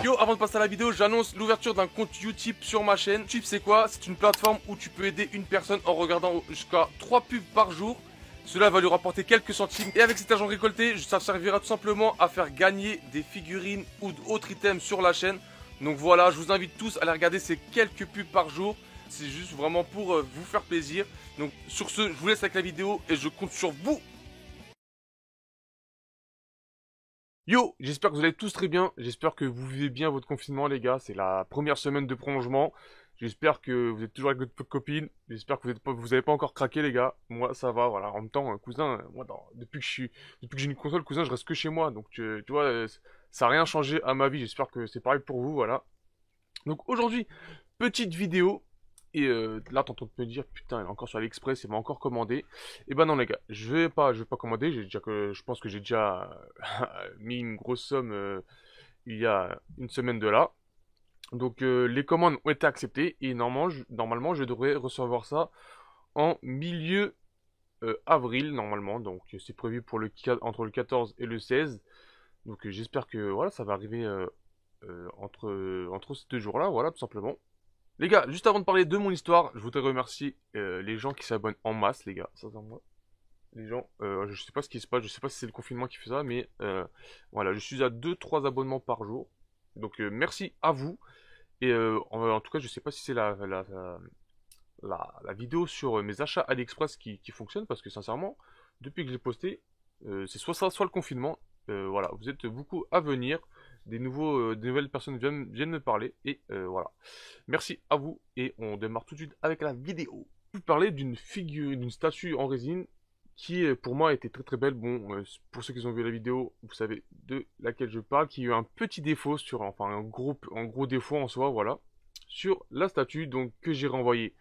Yo, avant de passer à la vidéo, j'annonce l'ouverture d'un compte Utip sur ma chaîne. Utip, c'est quoi? C'est une plateforme où tu peux aider une personne en regardant jusqu'à 3 pubs par jour. Cela va lui rapporter quelques centimes. Et avec cet argent récolté, ça servira tout simplement à faire gagner des figurines ou d'autres items sur la chaîne. Donc voilà, je vous invite tous à aller regarder ces quelques pubs par jour. C'est juste vraiment pour vous faire plaisir. Donc sur ce, je vous laisse avec la vidéo et je compte sur vous. Yo, j'espère que vous allez tous très bien, j'espère que vous vivez bien votre confinement les gars, c'est la première semaine de prolongement, j'espère que vous êtes toujours avec votre copine, j'espère que vous avez pas encore craqué les gars, moi ça va, voilà, en même temps, cousin, moi depuis que j'ai une console, cousin, je reste que chez moi, donc tu vois, ça a rien changé à ma vie, j'espère que c'est pareil pour vous, voilà. Donc aujourd'hui, petite vidéo. Et là, t'es en train de me dire, putain, elle est encore sur AliExpress, il m'a encore commandé. Et ben non, les gars, je vais pas commander. Je pense que j'ai déjà mis une grosse somme il y a une semaine de là. Donc les commandes ont été acceptées et normalement, je devrais recevoir ça en milieu avril normalement. Donc c'est prévu pour entre le 14 et le 16. Donc j'espère que voilà, ça va arriver entre ces deux jours-là, voilà, tout simplement. Les gars, juste avant de parler de mon histoire, je voudrais remercier les gens qui s'abonnent en masse, les gars. Sincèrement. Les gens, je sais pas ce qui se passe, je sais pas si c'est le confinement qui fait ça, mais voilà, je suis à 2-3 abonnements par jour. Donc merci à vous. Et en tout cas, je sais pas si c'est la vidéo sur mes achats AliExpress qui fonctionne, parce que sincèrement, depuis que j'ai posté, c'est soit ça, soit le confinement. Voilà, vous êtes beaucoup à venir. Des nouvelles personnes viennent me parler. Et voilà. Merci à vous. Et on démarre tout de suite avec la vidéo. Je vais vous parler d'une figure, d'une statue en résine qui pour moi était très très belle. Bon, pour ceux qui ont vu la vidéo, vous savez de laquelle je parle, qui a eu un petit défaut enfin un gros défaut en soi, voilà, sur la statue, donc que j'ai renvoyé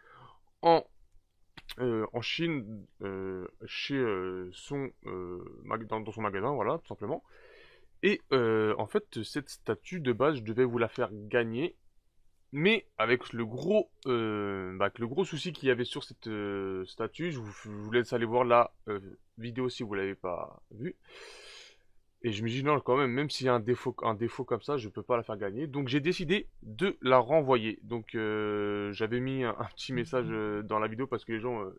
en Chine, chez dans son magasin, voilà, tout simplement. Et en fait, cette statue de base, je devais vous la faire gagner, mais avec avec le gros souci qu'il y avait sur cette statue, je vous laisse aller voir la vidéo si vous l'avez pas vue. Et je me dis non, quand même s'il y a un défaut comme ça, je peux pas la faire gagner. Donc j'ai décidé de la renvoyer. Donc j'avais mis un petit message dans la vidéo parce que les gens,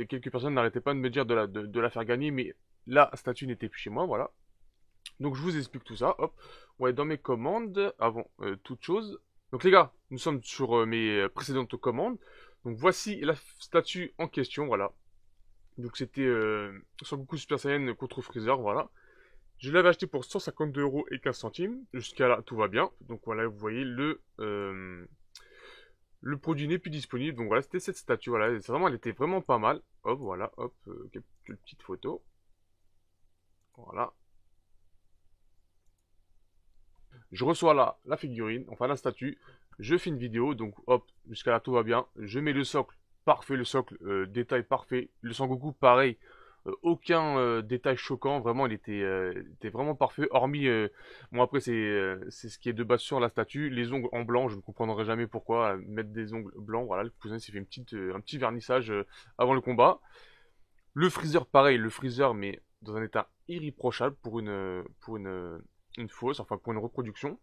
quelques personnes n'arrêtaient pas de me dire de la faire gagner, mais la statue n'était plus chez moi, voilà. Donc je vous explique tout ça, hop. Ouais, dans mes commandes, avant toute chose. Donc les gars, nous sommes sur mes précédentes commandes. Donc voici la statue en question, voilà. Donc c'était Son Goku Super Saiyan contre Freezer, voilà. Je l'avais acheté pour 152,15 €. Jusqu'à là, tout va bien. Donc voilà, vous voyez le produit n'est plus disponible. Donc voilà, c'était cette statue, voilà. Elle était vraiment pas mal. Hop, voilà, hop, quelques petites photos. Voilà. Je reçois la figurine, enfin la statue, je fais une vidéo, donc hop, jusqu'à là tout va bien, je mets le socle, parfait, le socle, détail parfait, le Sangoku pareil, aucun détail choquant, vraiment était vraiment parfait, hormis, bon après c'est ce qui est de base sur la statue, les ongles en blanc, je ne comprendrai jamais pourquoi mettre des ongles blancs, voilà, le cousin s'est fait un petit vernissage avant le combat. Le freezer pareil, le freezer mais dans un état irréprochable une fausse, enfin pour une reproduction.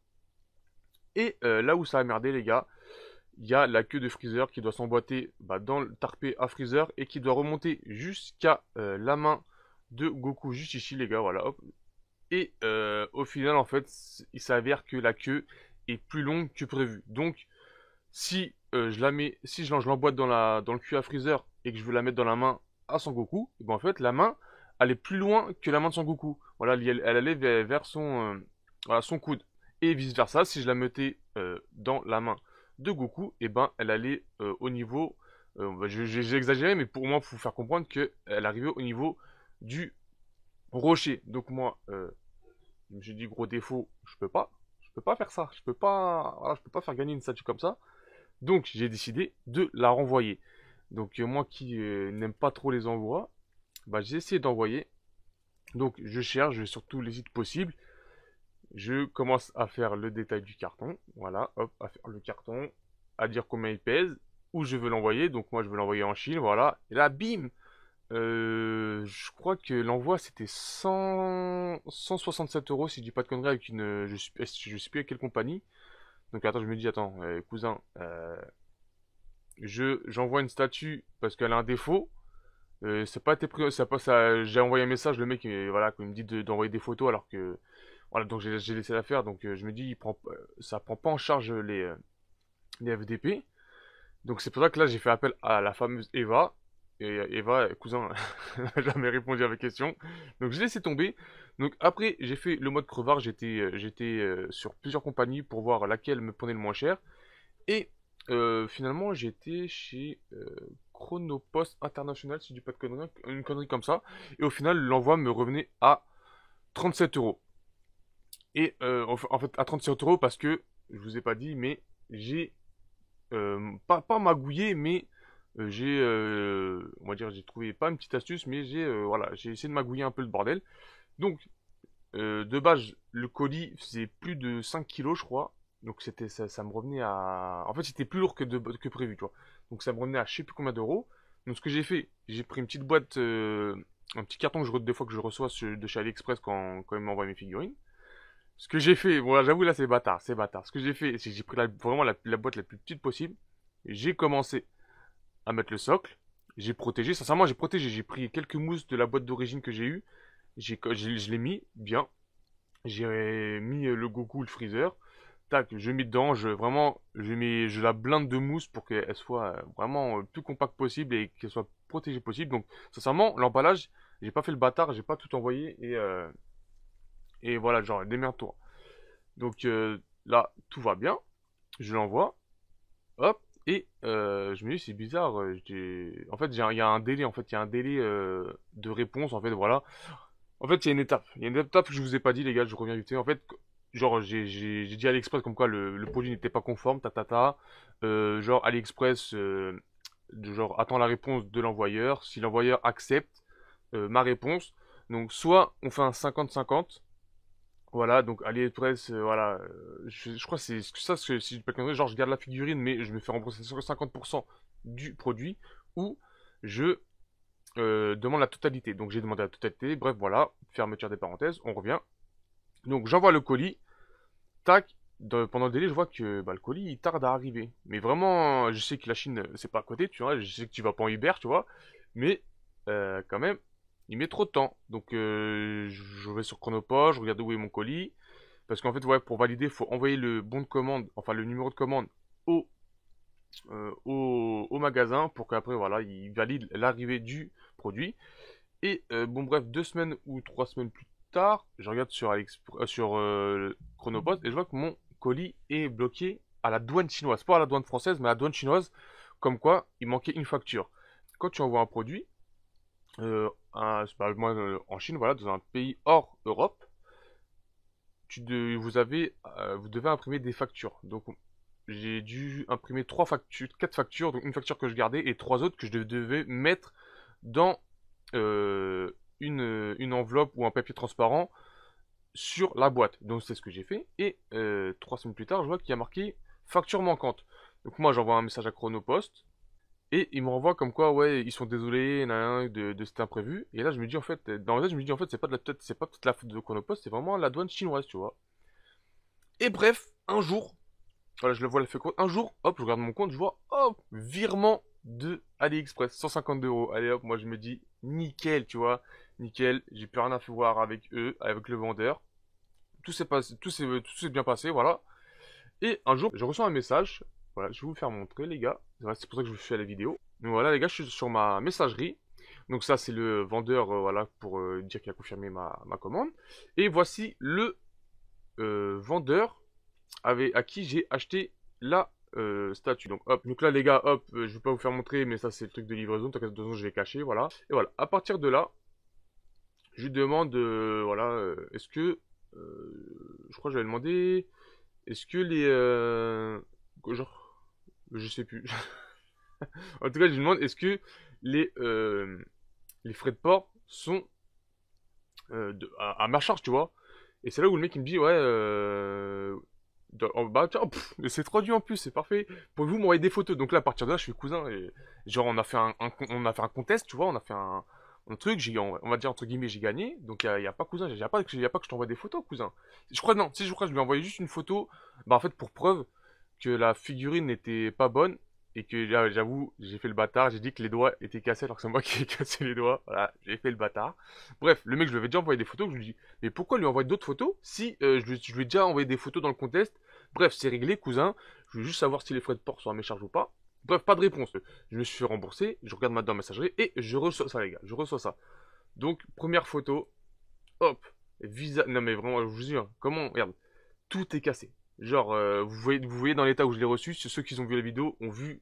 Et là où ça a merdé les gars, il y a la queue de Freezer qui doit s'emboîter dans le tarpé à Freezer et qui doit remonter jusqu'à la main de Goku juste ici les gars, voilà hop. Et au final en fait il s'avère que la queue est plus longue que prévu. Donc si je l'emboîte dans le cul à Freezer et que je veux la mettre dans la main à Son Goku, et ben en fait la main elle est plus loin que la main de Son Goku. Voilà, elle allait vers voilà, son coude. Et vice versa, si je la mettais dans la main de Goku, et ben elle allait au niveau, j'ai exagéré, mais pour moi, pour vous faire comprendre qu'elle arrivait au niveau du rocher. Donc moi, je me suis dit gros défaut, je peux pas faire ça, voilà, je peux pas faire gagner une statue comme ça. Donc j'ai décidé de la renvoyer. Donc moi qui n'aime pas trop les envois, j'ai essayé d'envoyer. Donc je cherche, je vais sur tous les sites possibles. Je commence à faire le détail du carton. Voilà, hop, à faire le carton, à dire combien il pèse, où je veux l'envoyer. Donc moi je veux l'envoyer en Chine, voilà. Et là, bim, Je crois que l'envoi c'était 167 euros si je dis pas de conneries avec je sais plus avec quelle compagnie. Donc attends, je me dis attends, cousin, j'envoie une statue parce qu'elle a un défaut. C'est pas été pris, ça pas ça. J'ai envoyé un message, le mec, voilà, il me dit d'envoyer des photos alors que voilà, donc j'ai laissé la faire. Donc je me dis, ça prend pas en charge les FDP. Donc c'est pour ça que là j'ai fait appel à la fameuse Eva. Et Eva, cousin, n'a jamais répondu à mes questions. Donc j'ai laissé tomber. Donc après j'ai fait le mode crevard. J'étais sur plusieurs compagnies pour voir laquelle me prenait le moins cher. Et finalement j'étais chez Chronopost International, si je dis pas de conneries, une connerie comme ça. Et au final l'envoi me revenait à 37 euros. Et en fait à 37 euros parce que je vous ai pas dit, mais j'ai pas magouillé, mais on va dire, j'ai trouvé pas une petite astuce, mais voilà, j'ai essayé de magouiller un peu le bordel. Donc, de base, le colis faisait plus de 5 kilos, je crois. Donc, ça me revenait à. En fait, c'était plus lourd que prévu, tu vois. Donc, ça me revenait à je sais plus combien d'euros. Donc, ce que j'ai fait, j'ai pris une petite boîte, un petit carton des fois que je reçois de chez AliExpress quand ils m'envoient mes figurines. Ce que j'ai fait, voilà, j'avoue là c'est bâtard, c'est bâtard. Ce que j'ai fait, c'est que j'ai pris vraiment la boîte la plus petite possible. J'ai commencé à mettre le socle. J'ai protégé, sincèrement j'ai protégé. J'ai pris quelques mousses de la boîte d'origine que j'ai eu. Je l'ai mis bien. J'ai mis le Goku, le freezer. Tac, je mets dedans. Je la blinde de mousse pour qu'elle soit vraiment le plus compacte possible et qu'elle soit protégée possible. Donc, sincèrement, l'emballage, j'ai pas fait le bâtard, j'ai pas tout envoyé et voilà, genre, démerde-toi. Donc là, tout va bien. Je l'envoie. Hop. Et je me dis, c'est bizarre. En fait, il y a un délai. En fait, il y a un délai de réponse. En fait, voilà. En fait, il y a une étape. Il y a une étape que je vous ai pas dit, les gars. Je reviens vite fait. En fait, genre, j'ai dit à AliExpress comme quoi le produit n'était pas conforme. Genre, AliExpress, genre, attend la réponse de l'envoyeur. Si l'envoyeur accepte ma réponse, donc soit on fait un 50-50. Voilà, donc AliExpress, voilà, je crois que c'est ça, si je peux pas genre je garde la figurine, mais je me fais rembourser sur 50% du produit, ou je demande la totalité. Donc j'ai demandé la totalité, bref, voilà, fermeture des parenthèses, on revient. Donc j'envoie le colis, tac, pendant le délai, je vois que bah, le colis il tarde à arriver. Mais vraiment, je sais que la Chine, c'est pas à côté, tu vois, je sais que tu vas pas en Uber, tu vois, mais quand même, il met trop de temps. Donc je vais sur Chronopost, je regarde où est mon colis. Parce qu'en fait, ouais, pour valider, il faut envoyer le bon de commande, enfin le numéro de commande au, au magasin pour qu'après, voilà, il valide l'arrivée du produit. Et bon, bref, 2 semaines ou 3 semaines plus tard, je regarde sur Chronopost et je vois que mon colis est bloqué à la douane chinoise. Pas à la douane française, mais à la douane chinoise. Comme quoi, il manquait une facture. Quand tu envoies un produit, moi, en Chine, voilà, dans un pays hors Europe, vous devez imprimer des factures. Donc, j'ai dû imprimer 4 factures, donc une facture que je gardais et 3 autres que je devais mettre dans une enveloppe ou un papier transparent sur la boîte. Donc, c'est ce que j'ai fait. Et 3 semaines plus tard, je vois qu'il y a marqué facture manquante. Donc, moi, j'envoie un message à Chronopost. Et ils me renvoient comme quoi, ouais, ils sont désolés de cet imprévu. Et là, je me dis, en fait, dans ma tête, je me dis, en fait, c'est pas toute la faute de Chronopost, c'est vraiment la douane chinoise, tu vois. Et bref, un jour, voilà, je le vois, le fait quoi. Un jour, hop, je regarde mon compte, je vois, hop, virement de AliExpress, 152 euros. Allez, hop, moi, je me dis, nickel, tu vois, nickel, j'ai plus rien à faire voir avec eux, avec le vendeur. Tout s'est bien passé, voilà. Et un jour, je reçois un message. Voilà, je vais vous faire montrer, les gars. Voilà, c'est pour ça que je vous fais la vidéo. Donc voilà, les gars, je suis sur ma messagerie. Donc ça, c'est le vendeur, voilà, pour dire qu'il a confirmé ma commande. Et voici le vendeur à qui j'ai acheté la statue. Donc hop, donc là, les gars, hop, je vais pas vous faire montrer, mais ça, c'est le truc de livraison. Tant que de toute façon, je vais cacher, voilà. Et voilà, à partir de là, je lui demande, voilà, est-ce que, je crois que j'avais demandé, est-ce que genre, je sais plus. En tout cas, je lui demande, est-ce que les, euh, les frais de port sont à ma charge, tu vois? Et c'est là où le mec il me dit, ouais, bah tiens, mais c'est traduit en plus, c'est parfait. Pouvez-vous m'envoyer des photos? Donc là, à partir de là, je suis cousin et genre on a fait on a fait un contest, tu vois, on a fait un truc, on va dire entre guillemets, j'ai gagné. Donc y a pas cousin, y a pas que je t'envoie des photos, cousin. Je crois non, si je crois que je lui ai envoyé juste une photo, bah en fait pour preuve que la figurine n'était pas bonne et que là, j'avoue, j'ai fait le bâtard, j'ai dit que les doigts étaient cassés alors que c'est moi qui ai cassé les doigts. Voilà, j'ai fait le bâtard. Bref, le mec, je lui avais déjà envoyé des photos, je lui dis, mais pourquoi lui envoyer d'autres photos si je lui ai déjà envoyé des photos dans le contest. Bref, c'est réglé, cousin. Je veux juste savoir si les frais de port sont à mes charges ou pas. Bref, pas de réponse. Je me suis fait rembourser, je regarde maintenant la messagerie et je reçois ça, les gars. Je reçois ça. Donc, première photo, hop, visa. Non, mais vraiment, je vous jure, comment, regarde, tout est cassé. Genre, vous voyez dans l'état où je l'ai reçu, ceux qui ont vu la vidéo ont vu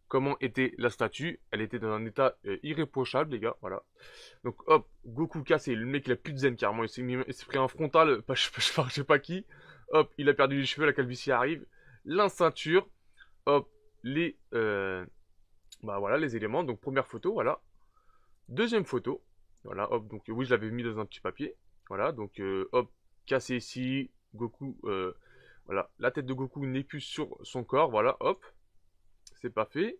comment était la statue. Elle était dans un état irréprochable, les gars, voilà. Donc, hop, Goku cassé. Le mec, il a plus de zen, carrément. Il s'est pris un frontal, pas, je sais pas qui. Hop, il a perdu les cheveux, la calvitie arrive. La ceinture, hop, bah voilà, les éléments. Donc, première photo, voilà. Deuxième photo, voilà, hop, donc oui, je l'avais mis dans un petit papier. Voilà, donc hop, cassé ici, Goku, voilà, la tête de Goku n'est plus sur son corps, voilà, hop, c'est pas fait.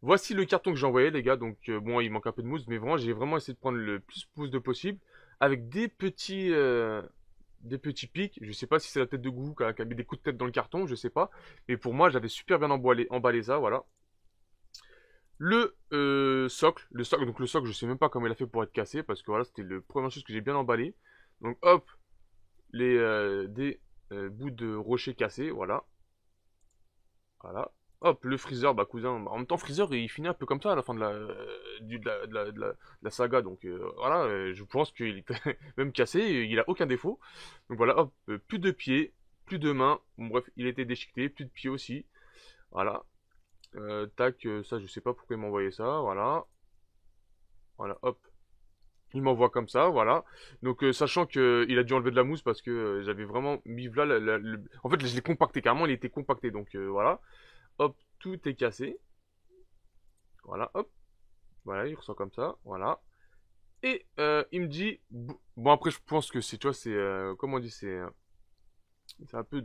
Voici le carton que j'ai envoyé, les gars, donc bon, il manque un peu de mousse, mais vraiment, j'ai vraiment essayé de prendre le plus mousse de possible, avec des petits pics. Je sais pas si c'est la tête de Goku qui a mis des coups de tête dans le carton, je sais pas, mais pour moi, j'avais super bien emballé ça, voilà. Donc le socle, je sais même pas comment il a fait pour être cassé, parce que voilà, c'était la première chose que j'ai bien emballé. Donc hop, des bouts de rocher cassés, voilà. Voilà. Hop, le freezer, bah cousin, en même temps freezer il finit un peu comme ça à la fin de la saga, donc voilà, je pense qu'il est même cassé, il a aucun défaut. Donc voilà, hop, plus de pieds, plus de mains, bon, bref, il était déchiqueté, plus de pieds aussi, voilà. Tac, ça je sais pas pourquoi il m'a envoyé ça, voilà. Voilà, hop. Il m'envoie comme ça, voilà. Donc sachant que il a dû enlever de la mousse parce que j'avais vraiment mis là en fait je l'ai compacté carrément, il était compacté donc voilà. Hop, tout est cassé. Voilà, hop. Voilà, il ressort comme ça, voilà. Et il me dit bon après je pense que c'est tu vois c'est comment on dit c'est un peu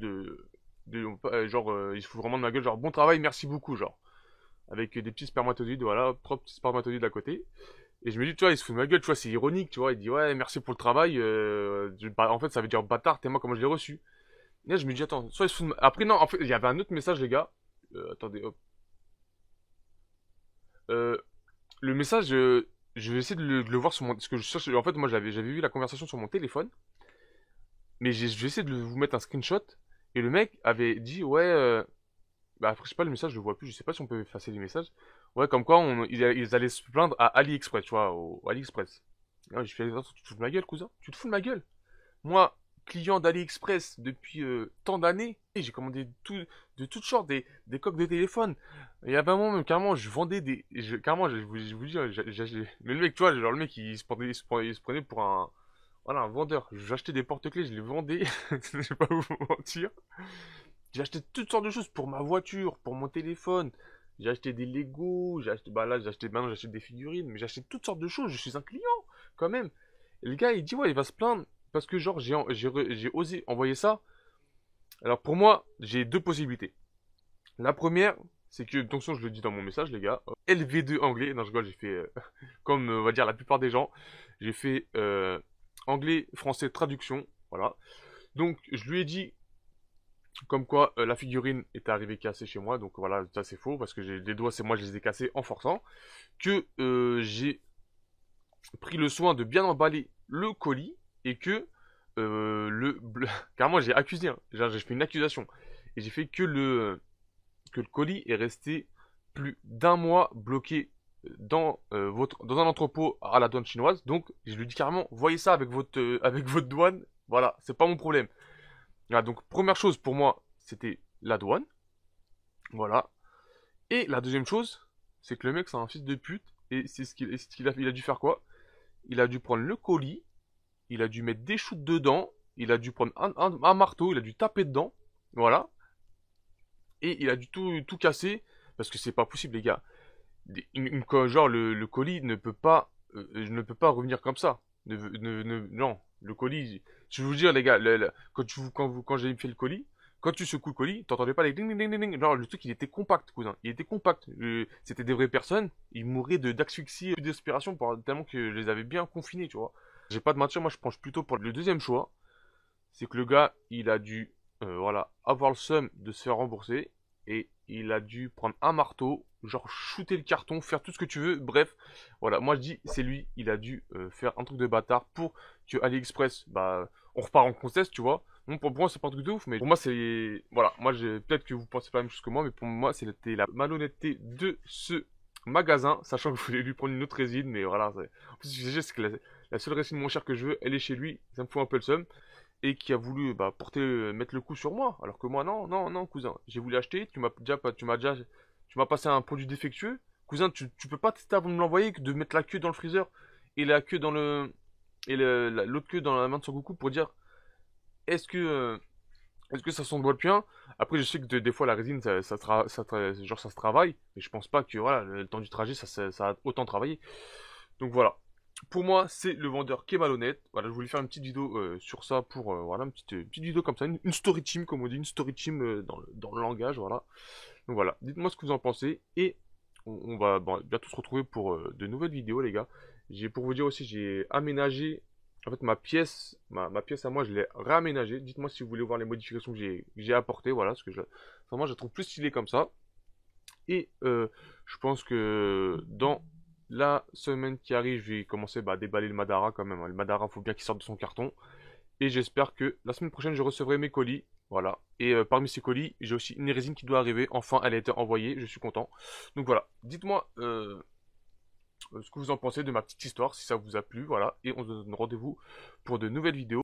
genre il se fout vraiment de ma gueule genre bon travail, merci beaucoup genre avec des petits spermatozoïdes voilà, trois petits spermatozoïdes à côté. Et je me dis, tu vois, il se fout de ma gueule, tu vois, c'est ironique, tu vois. Il dit, ouais, merci pour le travail. En fait, ça veut dire bâtard, t'es moi comment je l'ai reçu. Et là, je me dis, attends, soit il se fout de Après, non, en fait, il y avait un autre message, les gars. Attendez, hop. Euh, le message, je vais essayer de le voir sur mon. Parce que je cherche. En fait, moi, j'avais vu la conversation sur mon téléphone. Mais je vais essayer de vous mettre un screenshot. Et le mec avait dit, ouais. Bah, après, je sais pas, le message, je le vois plus. Je sais pas si on peut effacer les messages. Ouais, comme quoi, ils allaient se plaindre à AliExpress, tu vois, au AliExpress. Ah, je fais, attends, tu te fous de ma gueule, cousin? Tu te fous de ma gueule? Moi, client d'AliExpress depuis tant d'années, et j'ai commandé de toutes sortes, des coques de téléphone. Il y avait un moment, même, carrément, je vendais carrément, je vous dis, mais le mec, tu vois, genre, le mec, il se prenait pour voilà, un vendeur. J'achetais des porte-clés, je les vendais, je vais pas vous mentir. J'ai acheté toutes sortes de choses pour ma voiture, pour mon téléphone. J'ai acheté des Lego, maintenant j'achète des figurines, mais j'ai acheté toutes sortes de choses. Je suis un client, quand même. Et le gars, il dit, ouais, il va se plaindre parce que, genre, j'ai osé envoyer ça. Alors, pour moi, j'ai deux possibilités. La première, c'est que, attention, je le dis dans mon message, les gars, LV2 anglais. Non, je rigole, j'ai fait, comme, on va dire, la plupart des gens, j'ai fait anglais, français, traduction. Voilà. Donc, je lui ai dit comme quoi la figurine était arrivée cassée chez moi, donc voilà, ça c'est faux parce que les doigts, c'est moi je les ai cassés en forçant. Que j'ai pris le soin de bien emballer le colis et que carrément j'ai accusé, hein. J'ai fait une accusation et j'ai fait que le colis est resté plus d'un mois bloqué dans un entrepôt à la douane chinoise. Donc je lui dis carrément, voyez ça avec votre douane, voilà, c'est pas mon problème. Voilà, donc première chose pour moi, c'était la douane. Voilà. Et la deuxième chose, c'est que le mec, c'est un fils de pute. Et il a dû faire quoi? Il a dû prendre le colis, il a dû mettre des shoots dedans, il a dû prendre un marteau, il a dû taper dedans. Voilà. Et il a dû tout casser. Parce que c'est pas possible, les gars. Genre, le colis ne peut pas revenir comme ça. Non. Le colis, je vais vous dire, les gars, quand j'ai fait le colis, quand tu secoues le colis, t'entendais pas les ding ding ding ding ding. Genre, le truc, il était compact, cousin. Il était compact. C'était des vraies personnes. Ils mouraient d'asphyxie, de d'inspiration, tellement que je les avais bien confinés, tu vois. J'ai pas de mentir, moi, je penche plutôt pour le deuxième choix. C'est que le gars, il a dû, voilà, avoir le seum de se faire rembourser. Et il a dû prendre un marteau, genre shooter le carton, faire tout ce que tu veux. Bref, voilà, moi je dis, c'est lui, il a dû faire un truc de bâtard pour que AliExpress, bah, on repart en contest, tu vois. Bon, pour moi, c'est pas un truc de ouf, mais pour moi, c'est. Voilà, moi, peut-être que vous pensez pas la même chose que moi, mais pour moi, c'était la malhonnêteté de ce magasin, sachant que je voulais lui prendre une autre résine, mais voilà. En plus, c'est que la seule résine moins chère que je veux, elle est chez lui, ça me fout un peu le seum. Et qui a voulu bah, mettre le coup sur moi, alors que moi, non, non, non, cousin. J'ai voulu acheter, tu m'as passé un produit défectueux. Cousin, tu peux pas tester avant de me l'envoyer que de mettre la queue dans le freezer et la queue dans le. Et l'autre queue dans la main de Son Goku pour dire est-ce que est-ce que ça sent le bien. Après je sais que des fois la résine genre ça se travaille, mais je pense pas que voilà le temps du trajet ça a autant travaillé. Donc voilà. Pour moi, c'est le vendeur qui est malhonnête. Voilà, je voulais faire une petite vidéo sur ça pour voilà une petite vidéo comme ça, une story team comme on dit, une story team dans le langage, voilà. Donc voilà, dites-moi ce que vous en pensez et on va bon, bientôt se retrouver pour de nouvelles vidéos, les gars. J'ai pour vous dire aussi, j'ai aménagé en fait ma pièce à moi, je l'ai réaménagée. Dites-moi si vous voulez voir les modifications que j'ai apportées, voilà, parce que vraiment je la trouve plus stylée comme ça. Et je pense que dans la semaine qui arrive, je vais commencer à déballer le Madara quand même, hein. Le Madara, faut bien qu'il sorte de son carton. Et j'espère que la semaine prochaine, je recevrai mes colis. Voilà. Et parmi ces colis, j'ai aussi une résine qui doit arriver. Enfin, elle a été envoyée. Je suis content. Donc voilà. Dites-moi ce que vous en pensez de ma petite histoire, si ça vous a plu. Voilà. Et on se donne rendez-vous pour de nouvelles vidéos.